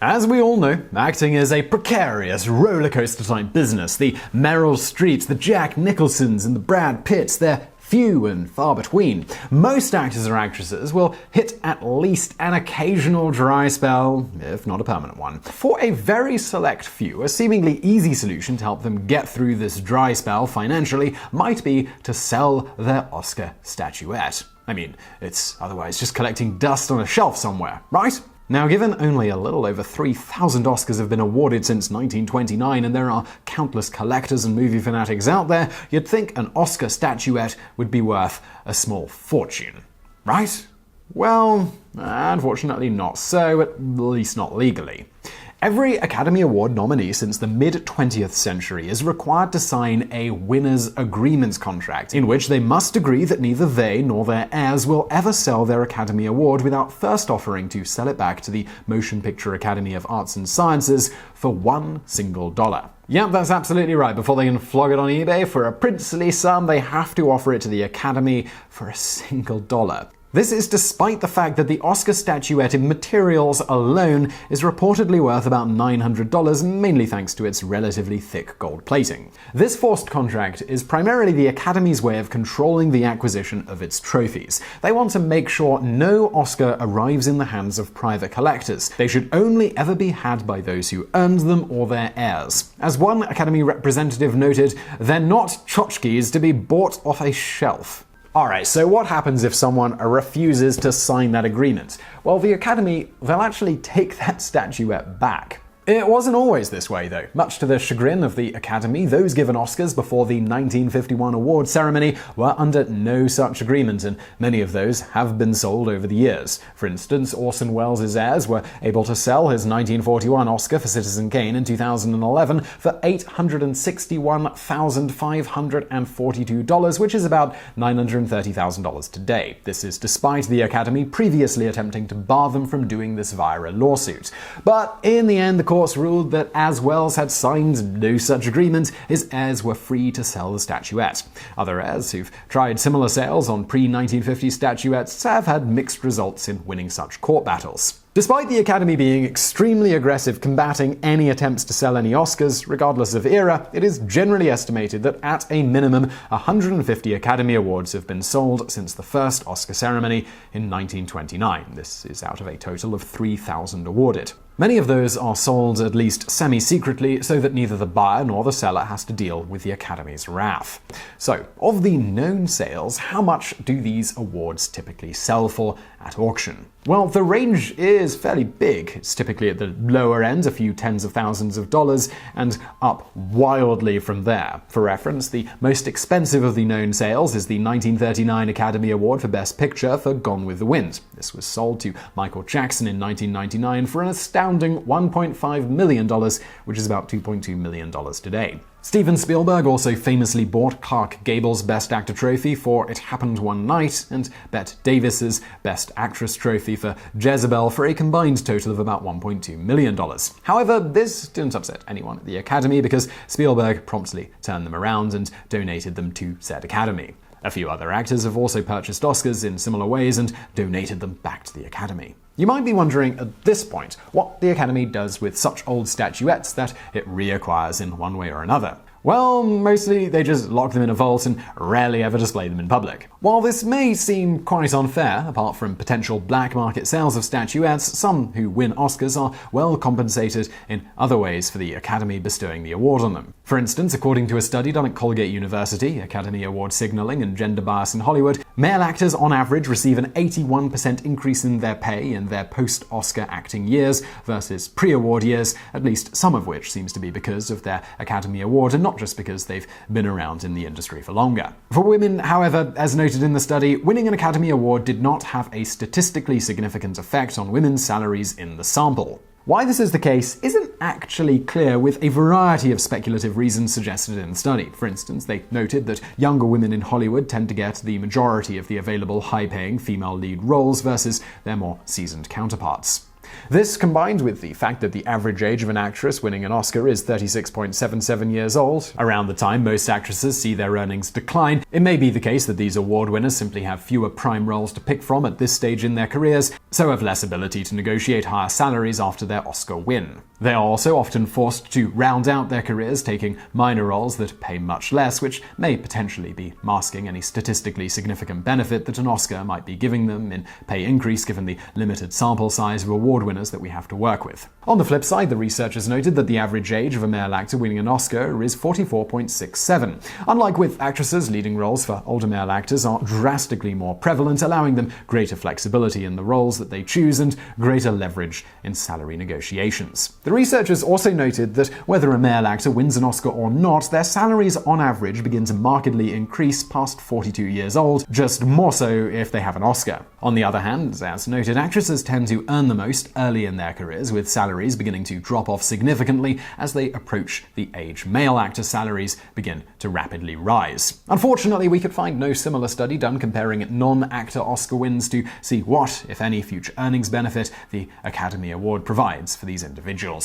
As we all know, acting is a precarious, rollercoaster-type business. The Meryl Streeps, the Jack Nicholsons, and the Brad Pitts, they're few and far between. Most actors or actresses will hit at least an occasional dry spell, if not a permanent one. For a very select few, a seemingly easy solution to help them get through this dry spell financially might be to sell their Oscar statuette. I mean, it's otherwise just collecting dust on a shelf somewhere, right? Now, given only a little over 3,000 Oscars have been awarded since 1929 and there are countless collectors and movie fanatics out there, you'd think an Oscar statuette would be worth a small fortune, right? Well, unfortunately not so, at least not legally. Every Academy Award nominee since the mid-20th century is required to sign a winner's agreement contract, in which they must agree that neither they nor their heirs will ever sell their Academy Award without first offering to sell it back to the Motion Picture Academy of Arts and Sciences for $1 single. Yep, that's absolutely right. Before they can flog it on eBay for a princely sum, they have to offer it to the Academy for $1 single. This is despite the fact that the Oscar statuette in materials alone is reportedly worth about $900, mainly thanks to its relatively thick gold plating. This forced contract is primarily the Academy's way of controlling the acquisition of its trophies. They want to make sure no Oscar arrives in the hands of private collectors. They should only ever be had by those who earned them or their heirs. As one Academy representative noted, they're not tchotchkes to be bought off a shelf. Alright, so what happens if someone refuses to sign that agreement? Well, the Academy, they'll actually take that statuette back. It wasn't always this way, though. Much to the chagrin of the Academy, those given Oscars before the 1951 award ceremony were under no such agreement, and many of those have been sold over the years. For instance, Orson Welles' heirs were able to sell his 1941 Oscar for Citizen Kane in 2011 for $861,542, which is about $930,000 today. This is despite the Academy previously attempting to bar them from doing this via a lawsuit. But in the end, the courts ruled that as Welles had signed no such agreement, his heirs were free to sell the statuette. Other heirs who've tried similar sales on pre-1950 statuettes have had mixed results in winning such court battles. Despite the Academy being extremely aggressive combating any attempts to sell any Oscars, regardless of era, it is generally estimated that at a minimum 150 Academy Awards have been sold since the first Oscar ceremony in 1929. This is out of a total of 3,000 awarded. Many of those are sold at least semi-secretly so that neither the buyer nor the seller has to deal with the Academy's wrath. So, of the known sales, how much do these awards typically sell for at auction? Well, the range is fairly big. It's typically at the lower end, a few tens of thousands of dollars, and up wildly from there. For reference, the most expensive of the known sales is the 1939 Academy Award for Best Picture for Gone with the Wind. This was sold to Michael Jackson in 1999 for an astounding $1.5 million, which is about $2.2 million today. Steven Spielberg also famously bought Clark Gable's Best Actor trophy for It Happened One Night, and Bette Davis's Best Actress trophy for Jezebel for a combined total of about $1.2 million. However, this didn't upset anyone at the Academy because Spielberg promptly turned them around and donated them to said Academy. A few other actors have also purchased Oscars in similar ways and donated them back to the Academy. You might be wondering at this point what the Academy does with such old statuettes that it reacquires in one way or another. Well, mostly they just lock them in a vault and rarely ever display them in public. While this may seem quite unfair, apart from potential black market sales of statuettes, some who win Oscars are well compensated in other ways for the Academy bestowing the award on them. For instance, according to a study done at Colgate University, Academy Award Signaling and Gender Bias in Hollywood, male actors on average receive an 81% increase in their pay in their post-Oscar acting years versus pre-award years, at least some of which seems to be because of their Academy Award and not just because they've been around in the industry for longer. For women, however, as noted in the study, winning an Academy Award did not have a statistically significant effect on women's salaries in the sample. Why this is the case isn't actually clear, with a variety of speculative reasons suggested in the study. For instance, they noted that younger women in Hollywood tend to get the majority of the available high-paying female lead roles versus their more seasoned counterparts. This, combined with the fact that the average age of an actress winning an Oscar is 36.77 years old, around the time most actresses see their earnings decline, it may be the case that these award winners simply have fewer prime roles to pick from at this stage in their careers, so have less ability to negotiate higher salaries after their Oscar win. They are also often forced to round out their careers, taking minor roles that pay much less, which may potentially be masking any statistically significant benefit that an Oscar might be giving them in pay increase given the limited sample size of award winners that we have to work with. On the flip side, the researchers noted that the average age of a male actor winning an Oscar is 44.67. Unlike with actresses, leading roles for older male actors are drastically more prevalent, allowing them greater flexibility in the roles that they choose and greater leverage in salary negotiations. The researchers also noted that whether a male actor wins an Oscar or not, their salaries on average begin to markedly increase past 42 years old, just more so if they have an Oscar. On the other hand, as noted, actresses tend to earn the most early in their careers, with salaries beginning to drop off significantly as they approach the age male actor salaries begin to rapidly rise. Unfortunately, we could find no similar study done comparing non-actor Oscar wins to see what, if any, future earnings benefit the Academy Award provides for these individuals.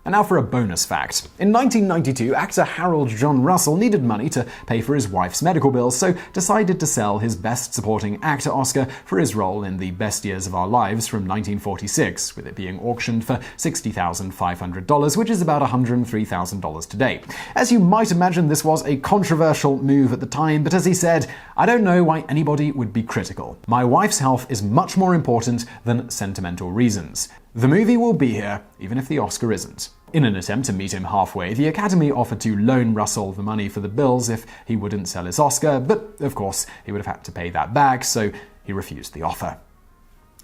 And now for a bonus fact. In 1992, actor Harold John Russell needed money to pay for his wife's medical bills, so decided to sell his Best Supporting Actor Oscar for his role in The Best Years of Our Lives from 1946, with it being auctioned for $60,500, which is about $103,000 today. As you might imagine, this was a controversial move at the time, but as he said, "I don't know why anybody would be critical. My wife's health is much more important than sentimental reasons. The movie will be here, even if the Oscar isn't." In an attempt to meet him halfway, the Academy offered to loan Russell the money for the bills if he wouldn't sell his Oscar, but of course he would have had to pay that back, so he refused the offer.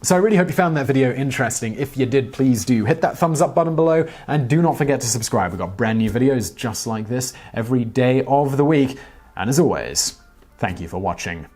So I really hope you found that video interesting. If you did, please do hit that thumbs up button below, and do not forget to subscribe. We've got brand new videos just like this every day of the week. And as always, thank you for watching.